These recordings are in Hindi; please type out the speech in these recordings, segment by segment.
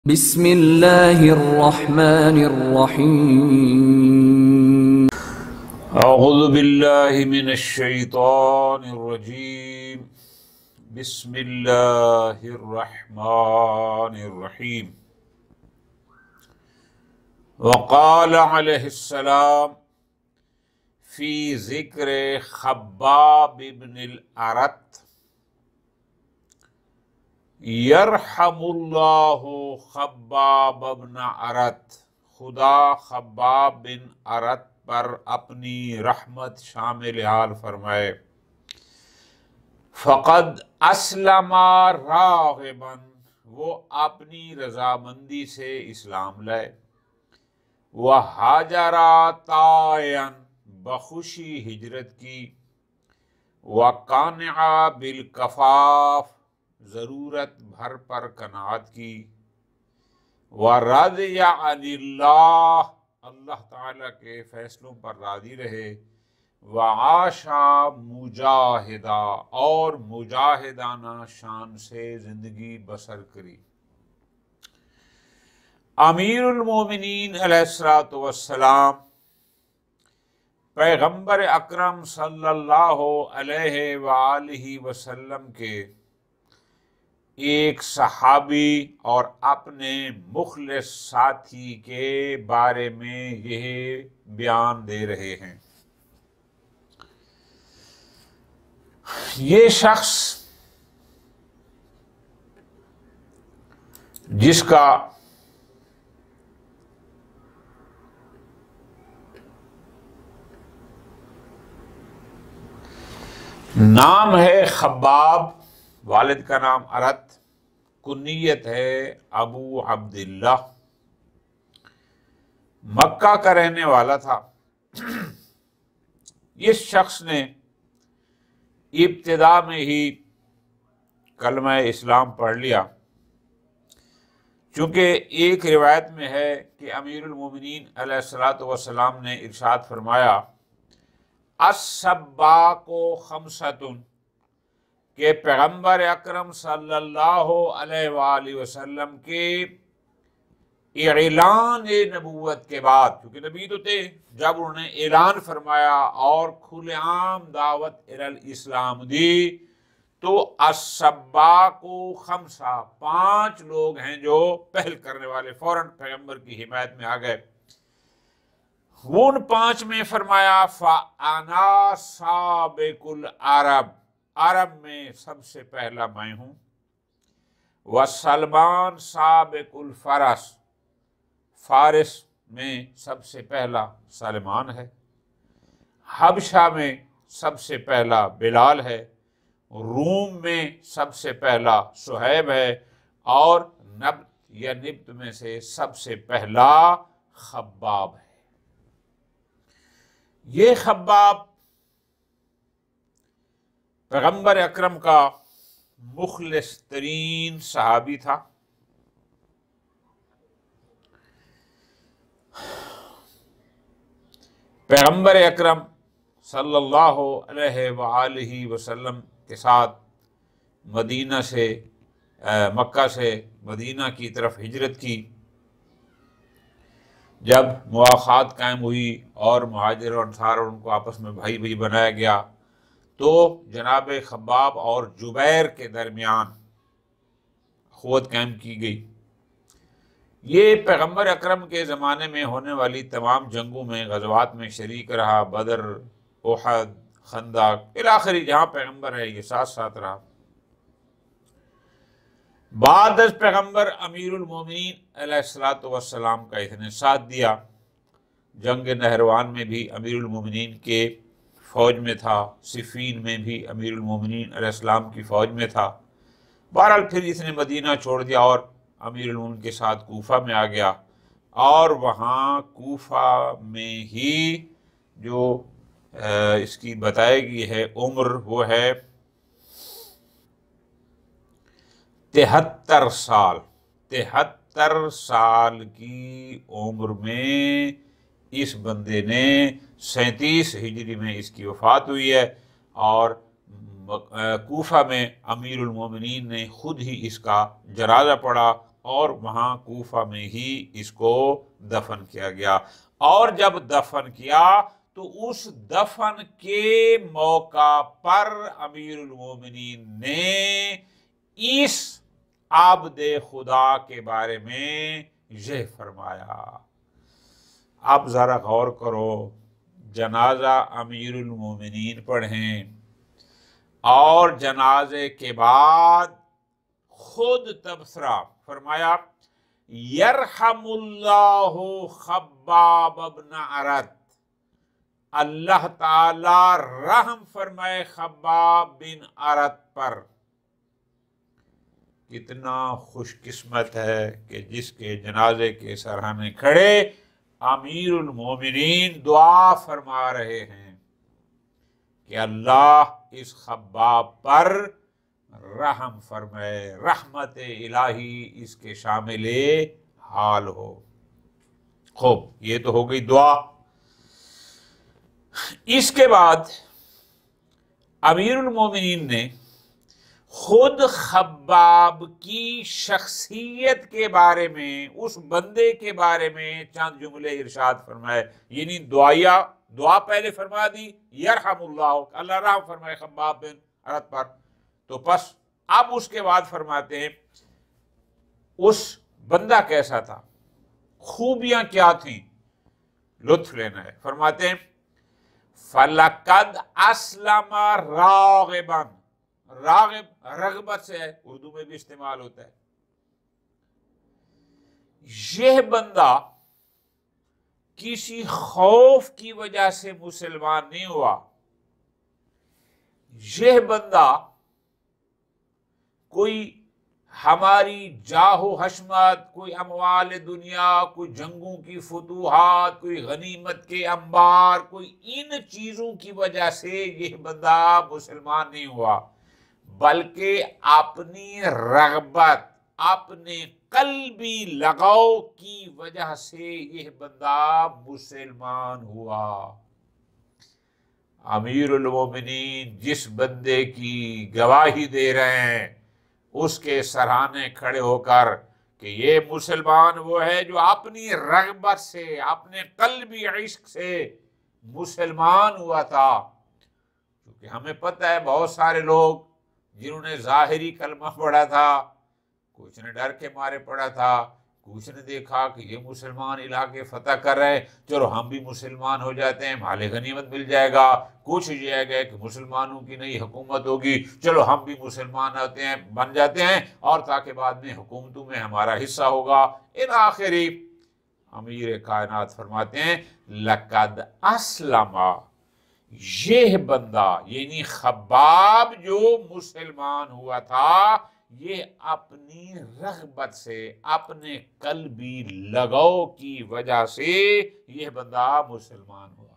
बिस्मिल्लाहिर्रहमानिर्रहीम। अऊज़ु बिल्लाहि मिनश्शैतानिर्रजीम। बिस्मिल्लाहिर्रहमानिर्रहीम। वक़ाल अलैहिस्सलाम फ़ी ज़िक्र ख़ब्बाब इब्निल अरत यरहमुल्लाहु ख़ब्बाब इब्न अरत। खुदा ख़ब्बाब बिन अरत पर अपनी रहमत शामिल हाल फरमाए। फ़क़द अस्लमा राग़िबन, वो अपनी रजामंदी से इस्लाम लाए। वह हाजरा तायन, बखुशी हिजरत की। व कानिआ बिल कफ़ाफ, ज़रूरत भर पर कनात की। व रज़िया अनिल्लाह, अल्लाह ताला के फैसलों पर राज़ी रहे। व आशा मुजाहिदा, और मुजाहिदाना शान से ज़िंदगी बसर करी। अमीरुल मोमिनीन अलैहिस्सलातु वस्सलाम पैगंबर अकरम सल्लल्लाहु अलैहि वालिहि वसल्लम के एक सहाबी और अपने मुखलिस साथी के बारे में यह बयान दे रहे हैं। ये शख्स जिसका नाम है खब्बाब, वालिद का नाम अरत, कुन्नियत है अबू अब्दुल्लाह, मक्का का रहने वाला था। इस शख्स ने इब्तिदा में ही कलमा इस्लाम पढ़ लिया, चूँकि एक रिवायत में है कि अमीरुल मोमिनीन अलैहिस्सलातु वस्सलाम ने इरशाद फरमाया, अस्सब्बाको खमसतुन, के पैगंबर अकरम सल्लल्लाहु अलैहि वसल्लम के ऐलान नबूवत के बाद, क्योंकि नबी तो थे, जब उन्होंने ऐलान फरमाया और खुलेआम दावत इलल इस्लाम दी, तो अस्सब्बाको खमसा, 5 लोग हैं जो पहल करने वाले फौरन पैगंबर की हिमायत में आ गए। उन 5 में फरमाया फ़अना साबिकुल अरब, अरब में सबसे पहला मैं हूं। व सलमान साबिकुल फरस, फारिस में सबसे पहला सलमान है। हबशा में सबसे पहला बिलाल है। रूम में सबसे पहला सुहैब है। और नब्त या निब्त में से सबसे पहला खब्बाब है। ये खब्बाब पैगंबर अकरम का मुखलिस तरीन सहाबी था। पैगंबर अकरम सल्लल्लाहु अलैहि वसल्लम के साथ मदीना से मक्का से मदीना की तरफ हिजरत की। जब मुआखात कायम हुई और मुहाजिर और अंसार और उनको आपस में भाई भाई बनाया गया, तो जनाब खब्बाब और जुबैर के दरमियान अखुवत कायम की गई। ये पैगंबर अकरम के ज़माने में होने वाली तमाम जंगों में, गज़वात में शरीक रहा। बदर, उहद, खंदक इल आखिरी, जहाँ पैगंबर है ये साथ साथ रहा। बाद पैगंबर अमीरुल मोमिनीन अलैहिस्सलातु वस्सलाम का इसने साथ दिया। जंग नहरवान में भी अमीरुल मोमिनीन के फ़ौज में था। सिफ़ीन में भी अमीरुल मोमिनीन अलैहिस्सलाम की फ़ौज में था। बहरहाल फिर इसने मदीना छोड़ दिया और अमीरुल मोमिनीन के साथ कूफा में आ गया। और वहाँ कूफा में ही जो इसकी बताई है उम्र, वो है 73 साल। 73 साल की उम्र में इस बंदे ने 37 हिजरी में इसकी वफ़ात हुई है। और कूफा में अमीरुल मोमिनीन ने खुद ही इसका जनाजा पढ़ा और वहाँ कूफा में ही इसको दफन किया गया। और जब दफन किया तो उस दफन के मौका पर अमीरुल मोमिनीन ने इस आबदे खुदा के बारे में यह फरमाया। अब जरा गौर करो, जनाजा अमीरुल मोमिनीन पढ़ें और जनाजे के बाद खुद तबसरा फरमाया, यरहमुल्लाहु खब्बाब इब्न अरत, अल्लाह ताला रहम फरमाए खब्बाब बिन अरत पर। कितना खुशकिस्मत है कि जिसके जनाजे के सरहाने खड़े अमीरुल मोमिनीन दुआ फरमा रहे हैं कि अल्लाह इस खब्बाब पर रहम फरमाए, रहमत इलाही इसके शामिल हाल हो। खूब, ये तो हो गई दुआ। इसके बाद अमीरुल मोमिनीन ने खुद खब्बाब की शख्सियत के बारे में, उस बंदे के बारे में चंद जुमले इरशाद फरमाए। यानी दुआ पहले फरमा दी, यरहमुल्लाह, अल्लाह रहम फरमाए खब्बाब बिन अरत पर। तो बस अब उसके बाद फरमाते हैं उस बंदा कैसा था, खूबियां क्या थी, लुत्फ लेना है। फरमाते हैं फलकद अस्लमा रागिबन, रागिब रगबत से है, उर्दू में भी इस्तेमाल होता है। यह बंदा किसी खौफ की वजह से मुसलमान नहीं हुआ। यह बंदा कोई हमारी जाहो हशमत, कोई अमवाल दुनिया, कोई जंगों की फतूहात, कोई गनीमत के अंबार, कोई इन चीजों की वजह से यह बंदा मुसलमान नहीं हुआ, बल्कि अपनी रगबत, अपने कल्बी लगाव की वजह से यह बंदा मुसलमान हुआ। अमीरुल मोमिनीन जिस बंदे की गवाही दे रहे हैं उसके सराहने खड़े होकर कि ये मुसलमान वो है जो अपनी रगबत से, अपने कल्बी इश्क से मुसलमान हुआ था। क्योंकि हमें पता है बहुत सारे लोग जिन्होंने जाहिरी कलमा पढ़ा था, कुछ ने डर के मारे पढ़ा था, कुछ ने देखा कि ये मुसलमान इलाके फतह कर रहे हैं, चलो हम भी मुसलमान हो जाते हैं, माले गनीमत मिल जाएगा। कुछ ये है कि मुसलमानों की नई हुकूमत होगी, चलो हम भी मुसलमान होते हैं, बन जाते हैं, और ताकि बाद में हुकूमतों में हमारा हिस्सा होगा। इन आखिरी अमीर कायनात फरमाते हैं लक़द अस्लमा, यह बंदा यानी खब्बाब जो मुसलमान हुआ था, ये अपनी रग़बत से, अपने कल्बी लगाव की वजह से यह बंदा मुसलमान हुआ।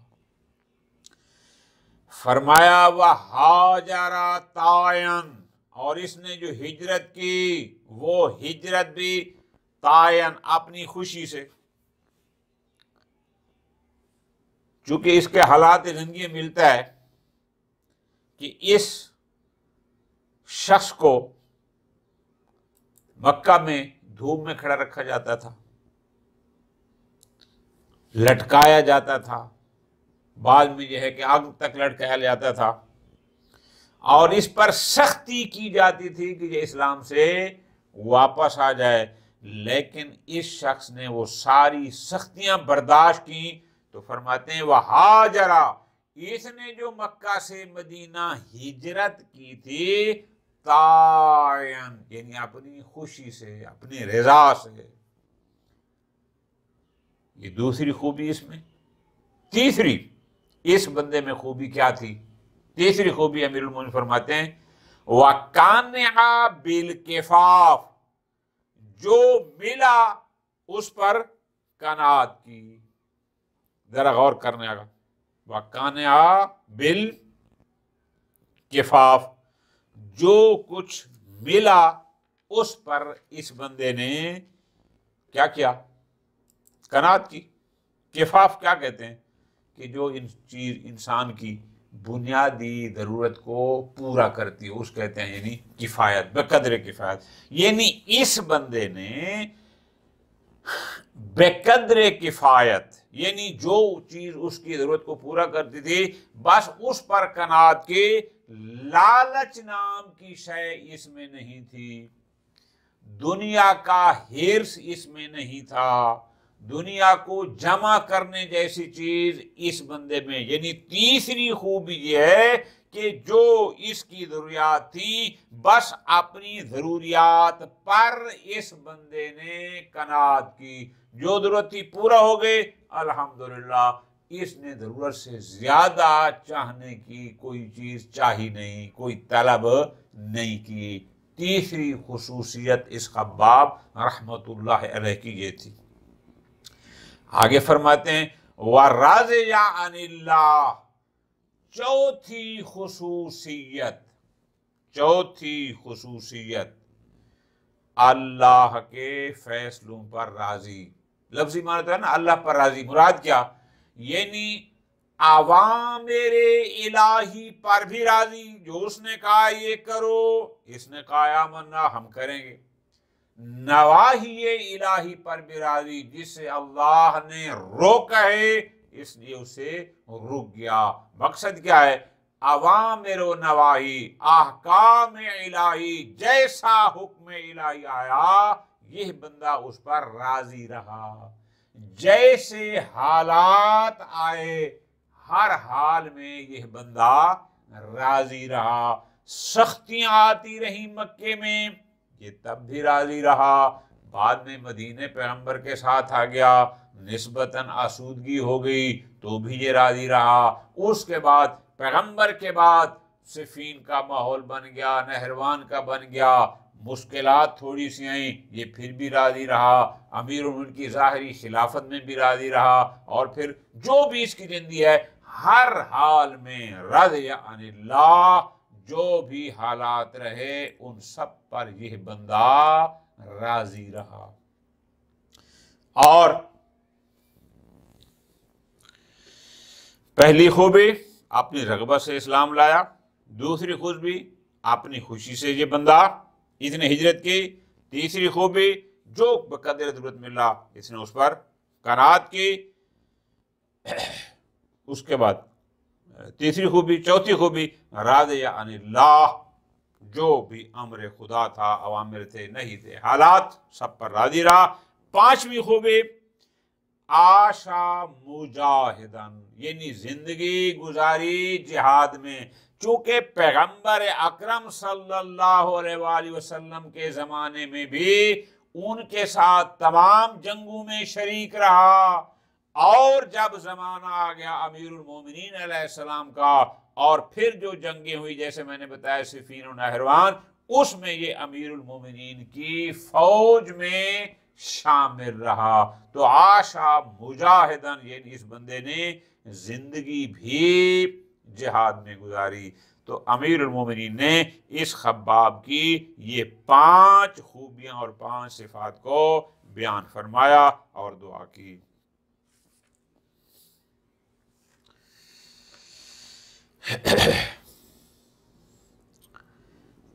फरमाया वह हाजरा तायन, और इसने जो हिजरत की वो हिजरत भी तायन, अपनी खुशी से। चूंकि इसके हालात जिंदगी मिलता है कि इस शख्स को मक्का में धूप में खड़ा रखा जाता था, लटकाया जाता था, बाद में यह है कि आग तक लटकाया जाता था, और इस पर सख्ती की जाती थी कि ये इस्लाम से वापस आ जाए। लेकिन इस शख्स ने वो सारी सख्तियां बर्दाश्त की। तो फरमाते हैं वह हाजरा, इसने जो मक्का से मदीना हिजरत की थी तायन, यानी अपनी खुशी से, अपनी रजा से। ये दूसरी खूबी इसमें। तीसरी इस बंदे में खूबी क्या थी? तीसरी खूबी अमीरुल मोमिनीन फरमाते हैं वकाना बिल किफाफ, जो मिला उस पर कनात की। जरा गौर करने आगा, वकाना बिल किफाफ, जो कुछ मिला उस पर इस बंदे ने क्या किया? कनात की। किफाफ क्या कहते हैं? कि जो चीज इंसान की बुनियादी ज़रूरत को पूरा करती है, उस कहते हैं यानी किफ़ायत, बेकदर किफ़ायत। यानी इस बंदे ने बेकदर किफ़ायत यानी जो चीज़ उसकी ज़रूरत को पूरा करती थी बस उस पर कनात के, लालच नाम की शय इसमें नहीं थी, दुनिया का हिर्स इसमें नहीं था, दुनिया को जमा करने जैसी चीज इस बंदे में, यानी तीसरी खूबी ये है कि जो इसकी जरूरियात थी बस अपनी जरूरियात पर इस बंदे ने कनात की, जो जरूरत थी पूरा हो गई अल्हम्दुलिल्लाह, इसने जरूरत से ज्यादा चाहने की कोई चीज चाही नहीं, कोई तलब नहीं की। तीसरी खुसूसियत इस खब्बाब रहमतुल्लाह अलैह की ये थी। आगे फरमाते हैं वराज़िया अनिल्लाह, चौथी खुसूसियत, चौथी खुसूसियत अल्लाह के फैसलों पर राजी। लफ्जी मानता है ना अल्लाह पर राजी, मुराद क्या, यानी अवामिरे इलाही पर भी राजी, जो उसने कहा ये करो, इसने कहा आमन्ना हम करेंगे, नवाहिए इलाही पर भी राजी, जिससे अल्लाह ने रोका है इसलिए उसे रुक गया। मकसद क्या है, अवामिर व नवाही, आहकाम इलाही, जैसा हुक्म इलाही आया यह बंदा उस पर राजी रहा, जैसे हालात आए हर हाल में यह बंदा राजी रहा। सख्तियां आती रही मक्के में, ये तब भी राजी रहा, बाद में मदीने पैगंबर के साथ आ गया, निस्बतन आसूदगी हो गई तो भी ये राजी रहा। उसके बाद पैगंबर के बाद सिफीन का माहौल बन गया, नहरवान का बन गया, मुश्किलात थोड़ी सी आई, ये फिर भी राजी रहा, अमीर उनकी ज़ाहिरी खिलाफत में भी राजी रहा, और फिर जो भी इसकी जिंदगी है हर हाल में रज़िया अनिल्लाह, जो भी हालात रहे उन सब पर यह बंदा राजी रहा। और पहली खूबी अपनी रगबत से इस्लाम लाया, दूसरी खूबी अपनी खुशी से ये बंदा इसने हिजरत की, तीसरी खूबी जो बकदर जरूरत मिला इसने उस पर कनात की, उसके बाद तीसरी खूबी, चौथी खूबी राज़िया अनिल्लाह, जो भी अम्र खुदा था, अवामिर थे नहीं थे, हालात सब पर राजी रहा। पांचवी खूबी आशा मुजाहिदन, यानी जिंदगी गुजारी जिहाद में। चूंकि पैगंबर अकरम सल्लल्लाहु अलैहि वसल्लम के जमाने में भी उनके साथ तमाम जंगों में शरीक रहा, और जब जमाना आ गया अमीरुल मोमिनीन अलैहिस्सलाम का, और फिर जो जंगें हुई जैसे मैंने बताया सिफीन और नहरवान, उसमें ये अमीरुल मोमिनीन की फौज में शामिल रहा। तो आशा मुजाहिदन, ये इस बंदे ने जिंदगी भी जिहाद में गुजारी। तो अमीरुल मोमिनीन ने इस खब्बाब की ये 5 खूबियां और 5 सिफात को बयान फरमाया और दुआ की।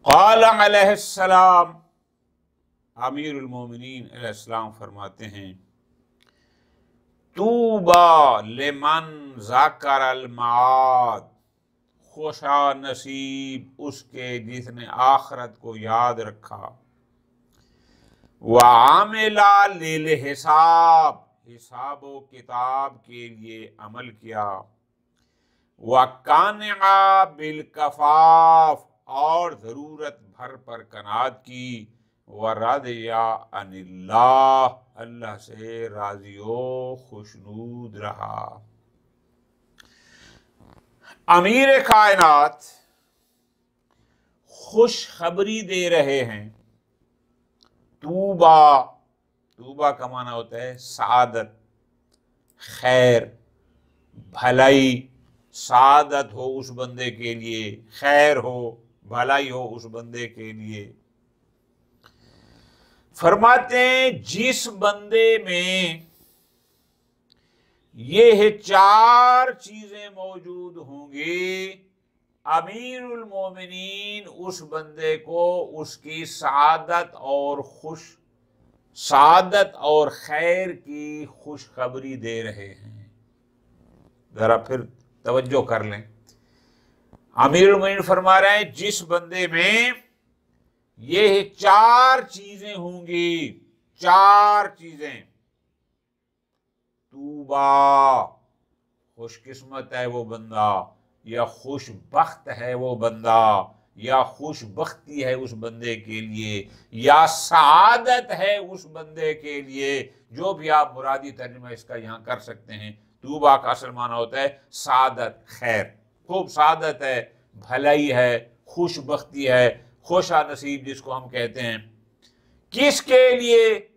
क़ाल अलैहिस्सलाम, अमीरुल मोमिनीन अलैहिस्सलाम फरमाते हैं, तूबा लिमन ज़ाकरल माद, खुशा नसीब उसके जिसने आखरत को याद रखा, व आमिला लिल हिसाब, हिसाबो किताब के लिए अमल किया, व कानिआ बिल कफाफ, और जरूरत भर पर कनात की, व राज़िया अनिल्लाह, अल्लाह से राजियो खुशनूद रहा। अमीर कायनात खुशखबरी दे रहे हैं। तूबा, तूबा का माना होता है सादत, खैर, भलाई, सादत हो उस बंदे के लिए, खैर हो, भलाई हो उस बंदे के लिए। फरमाते हैं जिस बंदे में ये 4 चीजें मौजूद होंगी, अमीरुल मोमिनीन उस बंदे को उसकी सादत और खैर की खुशखबरी दे रहे हैं। जरा फिर तवज्जो कर लें, अमीरुल मोमिनीन फरमा रहे हैं जिस बंदे में ये 4 चीजें होंगी, 4 चीजें, तूबा खुशकिस्मत है वो बंदा, या खुशबख्त है वो बंदा, या खुशबख्ती है उस बंदे के लिए, या सआदत है उस बंदे के लिए, जो भी आप मुरादी तर्जुमा इसका यहाँ कर सकते हैं। तूबा का असल माना होता है सादत, खैर, खूब सादत है, भलाई है, खुशबख्ती है, खुशा नसीब जिसको हम कहते हैं। किसके लिए?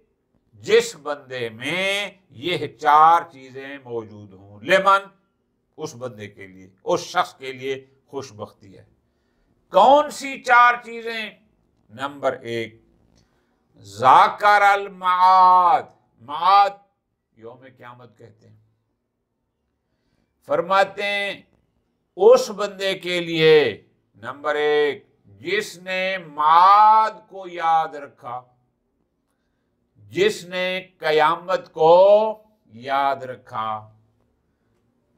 जिस बंदे में ये 4 चीजें मौजूद हों। लेमन उस बंदे के लिए, उस शख्स के लिए खुशबख्ती है। कौन सी 4 चीजें? नंबर 1, ज़ाकर अल माद, माद यौम क़यामत कहते हैं। फरमाते हैं उस बंदे के लिए नंबर 1 जिसने माद को याद रखा, जिसने कयामत को याद रखा।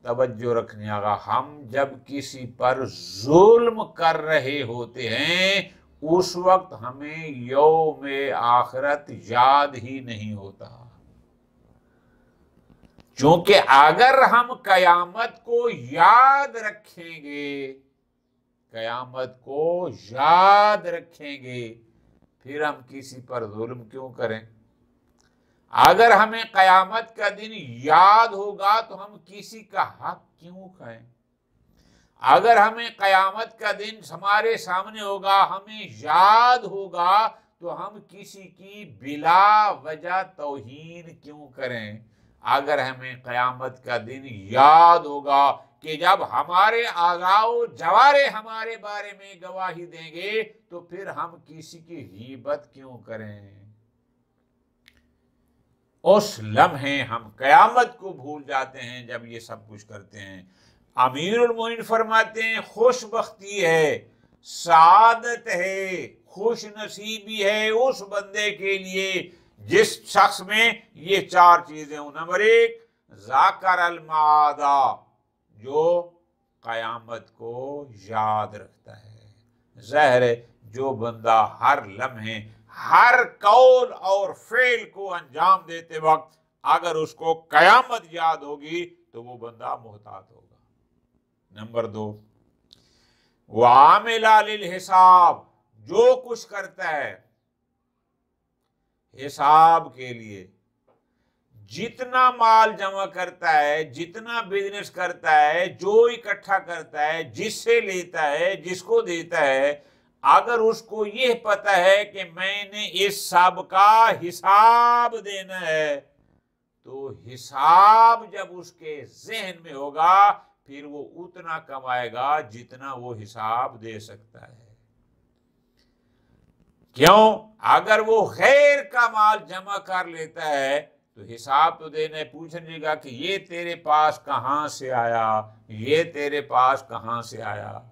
तवज्जो रखने आगा, हम जब किसी पर जुल्म कर रहे होते हैं उस वक्त हमें यौम आखिरत याद ही नहीं होता, क्योंकि अगर हम कयामत को याद रखेंगे, कयामत को याद रखेंगे, फिर हम किसी पर जुल्म क्यों करें? अगर हमें कयामत का दिन याद होगा तो हम किसी का हक क्यों खाएं? अगर हमें कयामत का दिन हमारे सामने होगा, हमें याद होगा, तो हम किसी की बिला वजह तौहीन क्यों करें? अगर हमें कयामत का दिन याद होगा कि जब हमारे आज़ाओ जवारे हमारे बारे में गवाही देंगे, तो फिर हम किसी की गीबत क्यों करें? उस लम्हे हम कयामत को भूल जाते हैं जब ये सब कुछ करते हैं। अमीरुल मोमिनीन फरमाते हैं खुशबख्ती है, सादत है, खुश नसीबी है उस बंदे के लिए जिस शख्स में ये 4 चीजें हों। नंबर 1, ज़ाकर अल मादा, जो कयामत को याद रखता है। ज़ाहिर है जो बंदा हर लम्हे हर कौल और फेल को अंजाम देते वक्त अगर उसको कयामत याद होगी तो वो बंदा मोहतात होगा। नंबर 2, वो आमिला लिल हिसाब, जो कुछ करता है हिसाब के लिए, जितना माल जमा करता है, जितना बिजनेस करता है, जो इकट्ठा करता है, जिससे लेता है, जिसको देता है, अगर उसको यह पता है कि मैंने इस सब का हिसाब देना है, तो हिसाब जब उसके जहन में होगा फिर वो उतना कमाएगा जितना वो हिसाब दे सकता है। क्यों? अगर वो खैर का माल जमा कर लेता है तो हिसाब तो देने पूछनेगा कि ये तेरे पास कहां से आया, ये तेरे पास कहां से आया।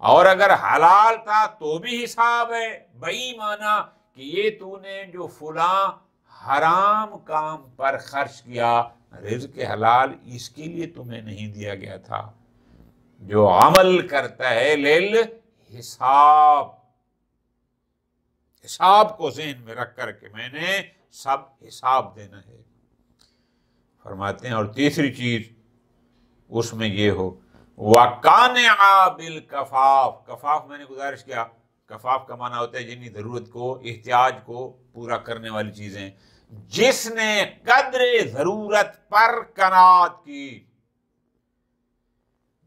और अगर हलाल था तो भी हिसाब है, बेईमाना, कि ये तूने जो फुला हराम काम पर खर्च किया, रिज़्क़ हलाल इसके लिए तुम्हें नहीं दिया गया था। जो अमल करता है लिल हिसाब, हिसाब को ज़हन में रख कर के मैंने सब हिसाब देना है। फरमाते हैं और तीसरी चीज उसमें ये हो, वकाना बिल कफाफ, कफाफ मैंने गुजारिश किया, कफाफ का माना होता है जिन्नी जरूरत को, एहतियाज को पूरा करने वाली चीजें। जिसने कद्रे जरूरत पर कनात की,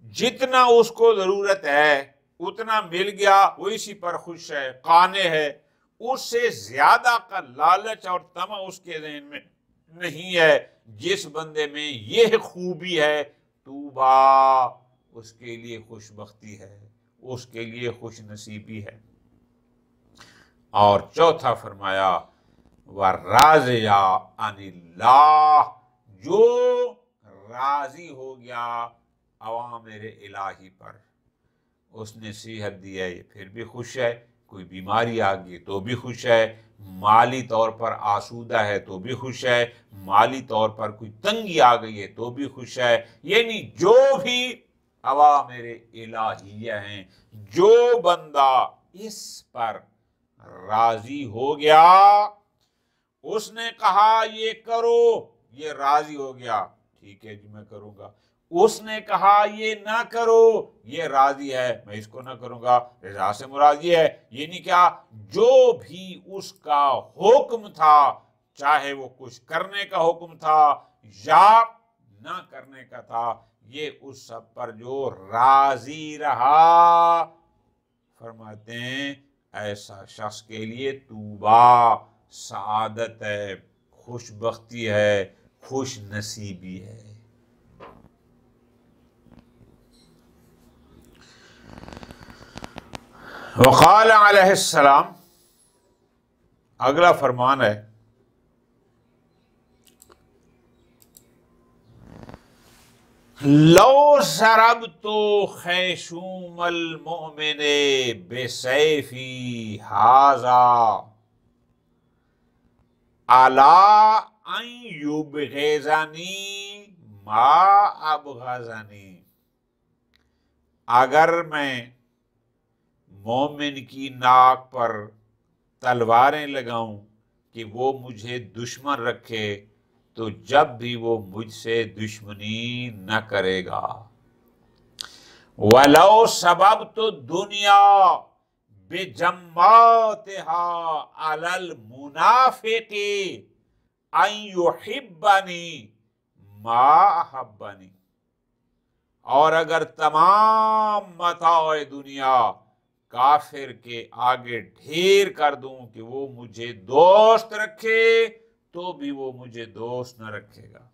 जितना उसको जरूरत है उतना मिल गया वो इसी पर खुश है, काने है, उससे ज्यादा का लालच और तमा उसके ज़हन में नहीं है। जिस बंदे में यह खूबी है, तूबा, उसके लिए खुशबख्ती है, उसके लिए खुश नसीबी है। और चौथा फरमाया व राज़िया अनिल्लाह, जो राजी हो गया अवामिर इलाही पर, उसने सेहत दी है ये फिर भी खुश है, कोई बीमारी आ गई तो भी खुश है, माली तौर पर आसूदा है तो भी खुश है, माली तौर पर कोई तंगी आ गई है तो भी खुश है। यानी जो भी अवामिर इलाहिया हैं, जो बंदा इस पर राजी हो गया, उसने कहा ये करो, ये राजी हो गया, ठीक है जी मैं करूंगा। उसने कहा ये ना करो, ये राजी है, मैं इसको ना करूंगा। रजा से मुराद ये है, ये नहीं क्या, जो भी उसका हुक्म था, चाहे वो कुछ करने का हुक्म था या ना करने का था, ये उस सब पर जो राजी रहा, फरमाते हैं ऐसा शख्स के लिए तूबा, सआदत है, खुशबख्ती है, खुश नसीबी है। वक़ाल अलैहिस्सलाम, अगला फरमान है, लो ज़रब तो खैशूमल मोमिने बेसैफी हाजा अला अन युबग़िज़नी मा अबग़ज़नी। अगर मैं मोमिन की नाक पर तलवारें लगाऊं कि वो मुझे दुश्मन रखे, तो जब भी वो मुझसे दुश्मनी न करेगा। वलो सबब तो दुनिया बेजम्मातिहा अलल मुनाफिकी अन युहिब्बनी मा अहब्बनी। और अगर तमाम मताए दुनिया काफिर के आगे ढेर कर दूं कि वो मुझे दोस्त रखे, तो भी वो मुझे दोस्त न रखेगा।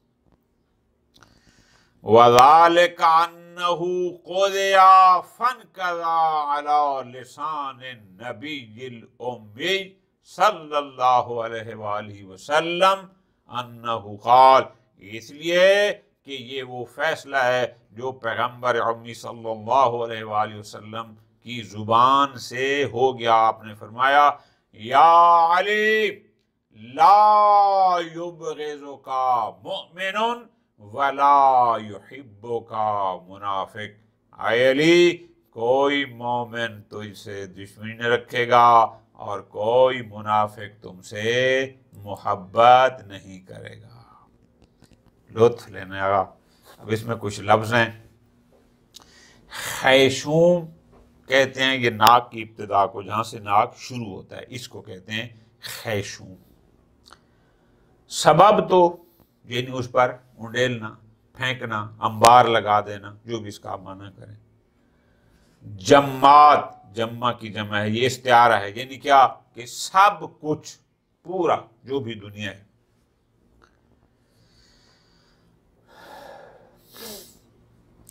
वज़ालिका अन्नहु क़ुदिया फ़नक़ज़ा अला लिसान नबिय्यिल उम्मी सल्लल्लाहु अलैहि वालिहि वसल्लम अन्नहु क़ाल, इसलिए कि ये वो फैसला है जो पैगम्बर उम्मी सल्लल्लाहु अलैहि वालिहि वसल्लम की जुबान से हो गया। आपने फरमाया, या अली ला युबग़िज़ुका मुमिनुन वला युहिब्बुका मुनाफिक। आय अली, कोई मोमिन तुझसे दुश्मनी न रखेगा और कोई मुनाफिक तुमसे मोहब्बत नहीं करेगा। लुत्फ लेने आगा। अब इसमें कुछ लफ्ज़ हैं। खैशूम कहते हैं ये नाक की इब्तिदा को, जहाँ से नाक शुरू होता है, इसको कहते हैं खैशूम। सबब तो यानी उस पर उंडेलना, फेंकना, अंबार लगा देना, जो भी इसका आप माना करें। जम्मात, जम्मा की जमा है, ये इस्तिआरा है, यानी क्या कि सब कुछ, पूरा जो भी दुनिया है।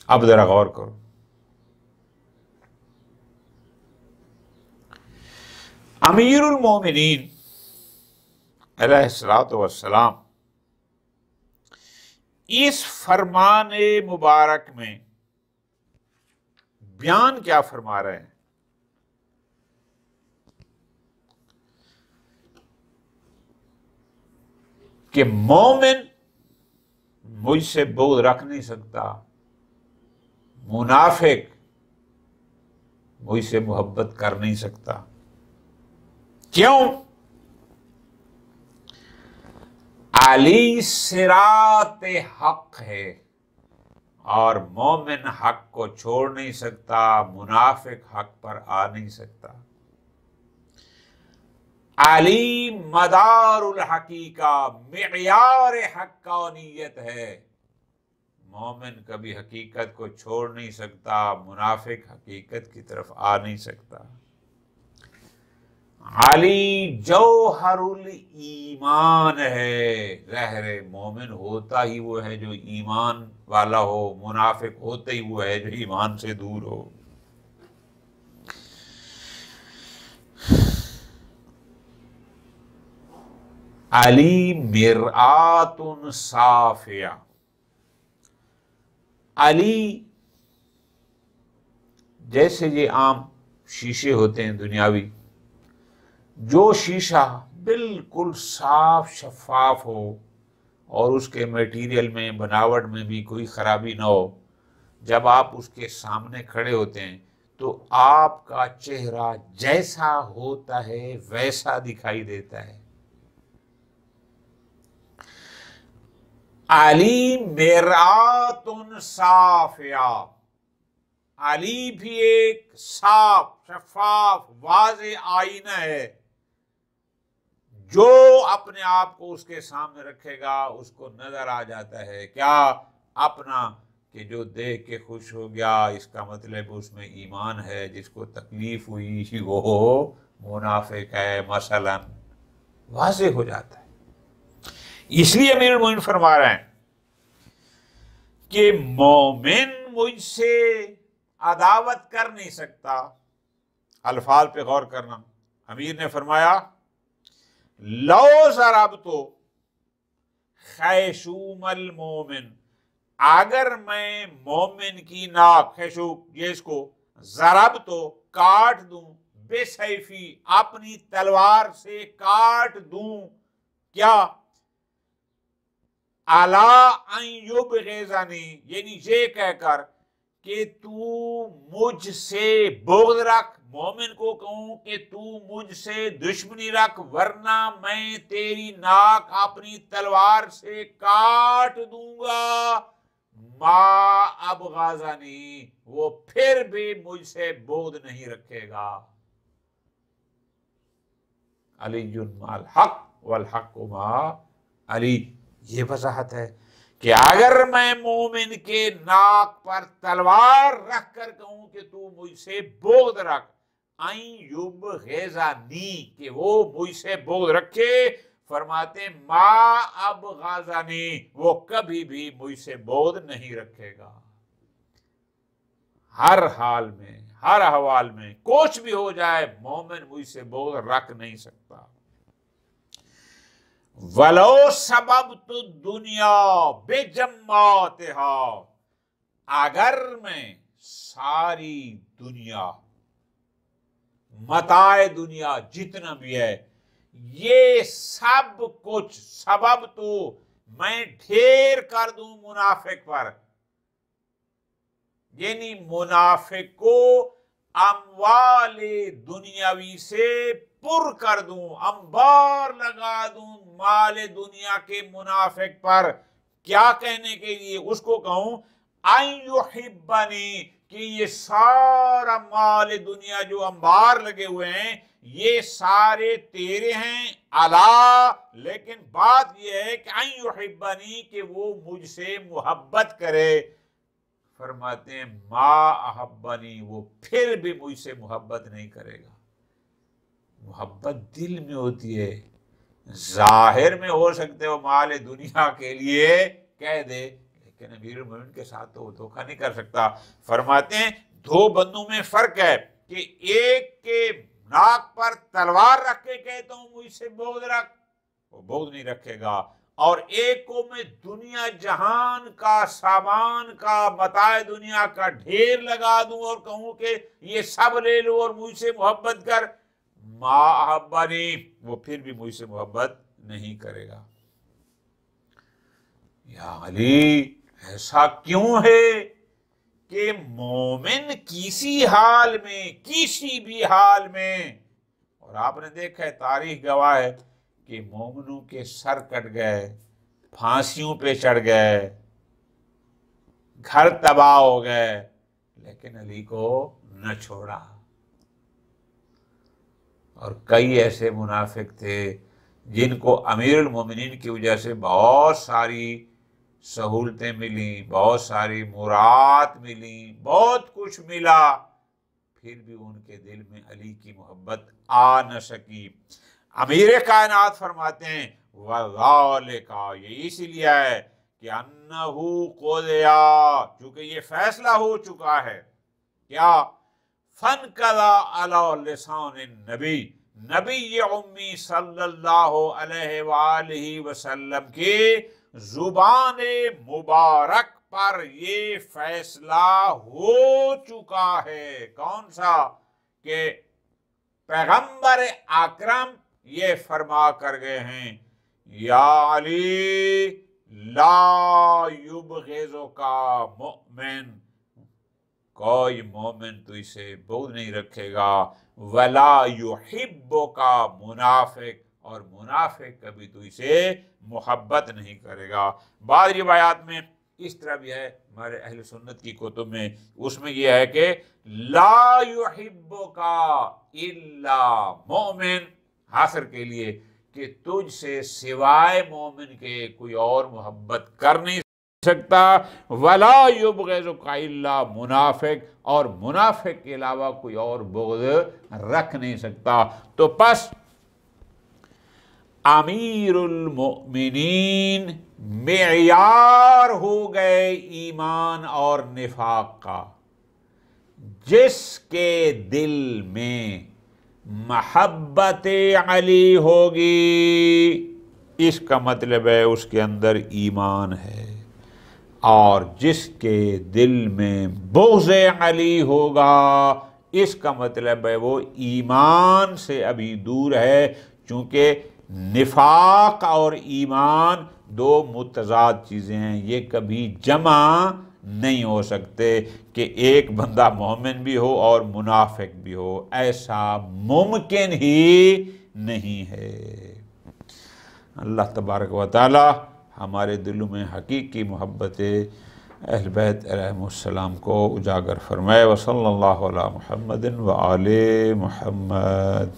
अब जरा गौर करो, अमीरुल मोमिनीन अलैहिस्सलातु वस्सलाम इस फरमान मुबारक में बयान क्या फरमा रहे हैं कि मोमिन मुझसे बुग़्ज़ रख नहीं सकता, मुनाफिक मुझसे मोहब्बत कर नहीं सकता। क्यों? अली सिरात हक है और मोमिन हक को छोड़ नहीं सकता, मुनाफिक हक पर आ नहीं सकता। अली मदारुल हकीका, मियार हक्कानियत है। मोमिन कभी हकीकत को छोड़ नहीं सकता, मुनाफिक हकीकत की तरफ आ नहीं सकता। अली जौहरुल ईमान है, ज़हरे मोमिन होता ही वो है जो ईमान वाला हो, मुनाफिक होते ही वो है जो ईमान से दूर हो। अली मिरआतुन साफिया, अली जैसे ये आम शीशे होते हैं दुनियावी, जो शीशा बिल्कुल साफ शफाफ हो और उसके मटेरियल में बनावट में भी कोई खराबी ना हो, जब आप उसके सामने खड़े होते हैं तो आपका चेहरा जैसा होता है वैसा दिखाई देता है। अली मिरातुन साफिया, अली भी एक साफ शफाफ वाज़े आईना है। जो अपने आप को उसके सामने रखेगा उसको नजर आ जाता है क्या अपना, कि जो देख के खुश हो गया इसका मतलब उसमें ईमान है, जिसको तकलीफ हुई वो मुनाफिक है मसलन, वाज़े हो जाता है। इसलिए अमीरुल मोमिनीन फरमा रहे हैं कि मोमिन मुझसे अदावत कर नहीं सकता। अल्फाज पे गौर करना, अमीर ने फरमाया लो ज़रब तो खैशूमल मोमिन, अगर मैं मोमिन की नाक, खैशूम ये इसको, ज़रब तो काट दूं, बेसैफी अपनी तलवार से काट दूं, क्या अला अयुबग़िज़नी, यानी ये कहकर कि तू मुझसे बुग़्ज़ रख, मोमिन को कहूं कि तू मुझसे दुश्मनी रख वरना मैं तेरी नाक अपनी तलवार से काट दूंगा, मा अबग़ज़नी, वो फिर भी मुझसे बुग़्ज़ नहीं रखेगा। अलीयुन माल हक वल हक़्क़ु मा अली, ये वजाहत है कि अगर मैं मोमिन के नाक पर तलवार रख कर कहूं कि तू मुझसे बुग़्ज़ रख, अयुबग़िज़नी, कि वो मुझसे बुग़्ज़ रखे, फरमाते मा अबग़ज़नी, वो कभी भी मुझसे बुग़्ज़ नहीं रखेगा। हर हाल में, हर अहवाल में कुछ भी हो जाए मोमिन मुझसे बुग़्ज़ रख नहीं सकता। वलो सबब तो दुनिया बेजम्मातिहा, अगर मैं सारी दुनिया, मताए दुनिया जितना भी है, ये सब कुछ सबब तो मैं ढेर कर दूं मुनाफिक पर, यानी मुनाफिक को अमवाले दुनियावी से पुर कर दूं, अंबार लगा दूं माले दुनिया के मुनाफिक पर, क्या कहने के लिए उसको कहूं अयुहिब्बनी, कि ये सारा माल दुनिया जो अंबार लगे हुए हैं ये सारे तेरे हैं, अला, लेकिन बात यह है कि अयुहिब्बनी, कि वो मुझसे मोहब्बत करे। फरमाते हैं मा अहब्बनी, वो फिर भी मुझसे मोहब्बत नहीं करेगा। मोहब्बत दिल में होती है, जाहिर में हो सकते हो माल दुनिया के लिए कह दे, लेकिन अमीरुल मोमिनीन के साथ तो वो धोखा नहीं कर सकता। फरमाते हैं दो बंदों में फर्क है कि एक के नाक पर तलवार रख के कहता हूं मुझसे बुग़्ज़ रख, वो बुग़्ज़ नहीं रखेगा, और एक को मैं दुनिया जहान का सामान का मताए दुनिया का ढेर लगा दूं और कहूं कि ये सब ले लो और मुझसे मोहब्बत कर, मा अहब्बनी, वो फिर भी मुझसे मोहब्बत नहीं करेगा। या अली, ऐसा क्यों है कि मोमिन किसी हाल में, किसी भी हाल में, और आपने देखा है तारीख गवाह है कि मोमिनों के सर कट गए, फांसियों पे चढ़ गए, घर तबाह हो गए, लेकिन अली को न छोड़ा। और कई ऐसे मुनाफिक थे जिनको अमीरुल मोमिनीन की वजह से बहुत सारी सहूलतें मिली, बहुत सारी मुराद मिली, बहुत कुछ मिला, फिर भी उनके दिल में अली की मोहब्बत आ न सकी। अमीर कायनात फरमाते हैं वज़ालिका, ये इसीलिए है कि अन्नहु क़ुदिया, चूंकि ये फैसला हो चुका है, क्या फनकला अला लिसान नबी, नबी ये उम्मी सल्लल्लाहु अलैहि वसल्लम के जुबान मुबारक पर ये फैसला हो चुका है। कौन सा? कि पैगंबर अकरम ये फरमा कर गए हैं, या अली ला युबग़िज़ुका मुमिन, कोई मोमिन तो इसे बुग़्ज़ नहीं रखेगा, वला युहिब्बुका मुनाफिक, और मुनाफिक कभी तो इसे मोहब्बत नहीं करेगा। बाद रिवायात में इस तरह भी है हमारे अहले सुन्नत की कुतुब में, उसमें यह है कि ला युहिब्बुका इल्ला मोमिन, हासर के लिए कि तुझसे सिवाय मोमिन के कोई और मोहब्बत कर नहीं सकता, वला युबग़िज़ुका इल्ला मुनाफिक, और मुनाफिक के अलावा कोई और बुग़्ज़ रख नहीं सकता। तो बस अमीरुल मोमिनीन मेयार हो गए ईमान और निफाक का, जिसके दिल में महब्बत अली होगी, इसका मतलब है उसके अंदर ईमान है, और जिसके दिल में बुग़्ज़ अली होगा, इसका मतलब है वो ईमान से अभी दूर है, चूँकि निफाक और ईमान दो मुतज़ाद चीज़ें हैं, ये कभी जमा नहीं हो सकते कि एक बंदा मोमिन भी हो और मुनाफिक भी हो, ऐसा मुमकिन ही नहीं है। अल्लाह तबारक व तआला हमारे दिलों में हकीकी मोहब्बत अहल बैत अलैहिमुस्सलाम को उजागर फरमाए। व सल्लल्लाहु अला मुहम्मदिन व आले मुहम्मद।